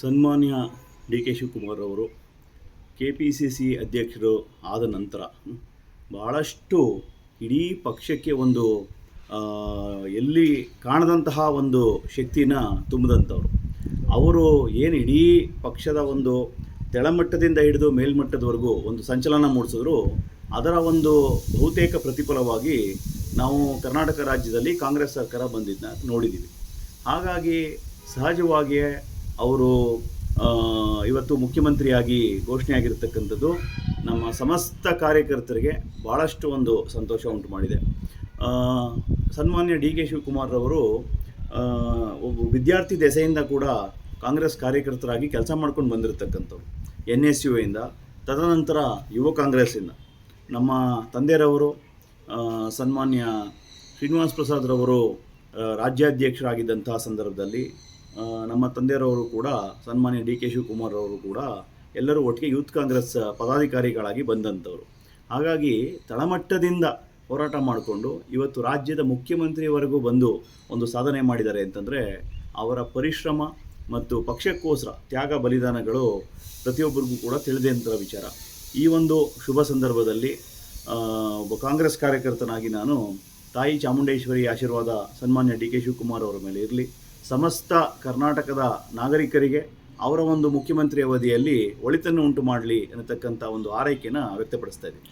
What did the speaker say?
ಸನ್ಮಾನ್ಯ D K Shivakumar ಅವರು K P C C ಅಧ್ಯಕ್ಷರು ಆದ ನಂತರ ಭಾಳಷ್ಟು ಇಡೀ ಪಕ್ಷಕ್ಕೆ ಒಂದು ಎಲ್ಲಿ ಕಾಣದಂತಹ ಒಂದು ಶಕ್ತಿನ ತುಂಬಿದಂಥವ್ರು. ಅವರು ಏನು ಇಡೀ ಪಕ್ಷದ ಒಂದು ತೆಳಮಟ್ಟದಿಂದ ಹಿಡಿದು ಮೇಲ್ಮಟ್ಟದವರೆಗೂ ಒಂದು ಸಂಚಲನ ಮೂಡಿಸಿದ್ರು. ಅದರ ಒಂದು ಬಹುತೇಕ ಪ್ರತಿಫಲವಾಗಿ ನಾವು ಕರ್ನಾಟಕ ರಾಜ್ಯದಲ್ಲಿ ಕಾಂಗ್ರೆಸ್ ಸರ್ಕಾರ ಬಂದಿದ್ದನ್ನ ನೋಡಿದ್ದೀವಿ. ಹಾಗಾಗಿ ಸಹಜವಾಗಿಯೇ ಅವರು ಇವತ್ತು ಮುಖ್ಯಮಂತ್ರಿಯಾಗಿ ಘೋಷಣೆಯಾಗಿರ್ತಕ್ಕಂಥದ್ದು ನಮ್ಮ ಸಮಸ್ತ ಕಾರ್ಯಕರ್ತರಿಗೆ ಭಾಳಷ್ಟು ಒಂದು ಸಂತೋಷ ಉಂಟು ಮಾಡಿದೆ. ಸನ್ಮಾನ್ಯ ಡಿ ಕೆ ಶಿವಕುಮಾರ್ ಅವರು ಒಬ್ಬ ವಿದ್ಯಾರ್ಥಿ ದೆಸೆಯಿಂದ ಕೂಡ ಕಾಂಗ್ರೆಸ್ ಕಾರ್ಯಕರ್ತರಾಗಿ ಕೆಲಸ ಮಾಡ್ಕೊಂಡು ಬಂದಿರತಕ್ಕಂಥವ್ರು. NSUಯಿಂದ, ತದನಂತರ ಯುವ ಕಾಂಗ್ರೆಸ್ಸಿಂದ ನಮ್ಮ ತಂದೆಯರವರು ಸನ್ಮಾನ್ಯ ಶ್ರೀನಿವಾಸ್ ಪ್ರಸಾದ್ರವರು ರಾಜ್ಯಾಧ್ಯಕ್ಷರಾಗಿದ್ದಂತಹ ಸಂದರ್ಭದಲ್ಲಿ ನಮ್ಮ ತಂದೆಯರವರು ಕೂಡ ಸನ್ಮಾನ್ಯ ಡಿ ಕೆ ಶಿವಕುಮಾರ್ ಅವರು ಕೂಡ ಎಲ್ಲರೂ ಒಟ್ಟಿಗೆ ಯೂತ್ ಕಾಂಗ್ರೆಸ್ ಪದಾಧಿಕಾರಿಗಳಾಗಿ ಬಂದಂಥವ್ರು. ಹಾಗಾಗಿ ತಳಮಟ್ಟದಿಂದ ಹೋರಾಟ ಮಾಡಿಕೊಂಡು ಇವತ್ತು ರಾಜ್ಯದ ಮುಖ್ಯಮಂತ್ರಿಯವರೆಗೂ ಬಂದು ಒಂದು ಸಾಧನೆ ಮಾಡಿದ್ದಾರೆ ಅಂತಂದರೆ ಅವರ ಪರಿಶ್ರಮ ಮತ್ತು ಪಕ್ಷಕ್ಕೋಸ್ಕರ ತ್ಯಾಗ ಬಲಿದಾನಗಳು ಪ್ರತಿಯೊಬ್ಬರಿಗೂ ಕೂಡ ತಿಳಿದಂಥ ವಿಚಾರ. ಈ ಒಂದು ಶುಭ ಸಂದರ್ಭದಲ್ಲಿ ಒಬ್ಬ ಕಾಂಗ್ರೆಸ್ ಕಾರ್ಯಕರ್ತನಾಗಿ ನಾನು ತಾಯಿ ಚಾಮುಂಡೇಶ್ವರಿ ಆಶೀರ್ವಾದ ಸನ್ಮಾನ್ಯ ಡಿ ಕೆ ಶಿವಕುಮಾರ್ ಅವರ ಮೇಲೆ ಇರಲಿ, ಸಮಸ್ತ ಕರ್ನಾಟಕದ ನಾಗರಿಕರಿಗೆ ಅವರ ಒಂದು ಮುಖ್ಯಮಂತ್ರಿ ಅವಧಿಯಲ್ಲಿ ಒಳಿತನ್ನು ಉಂಟು ಮಾಡಲಿ ಅನ್ನತಕ್ಕಂಥ ಒಂದು ಆರೈಕೆಯನ್ನು ವ್ಯಕ್ತಪಡಿಸ್ತಾ ಇದ್ದೀನಿ.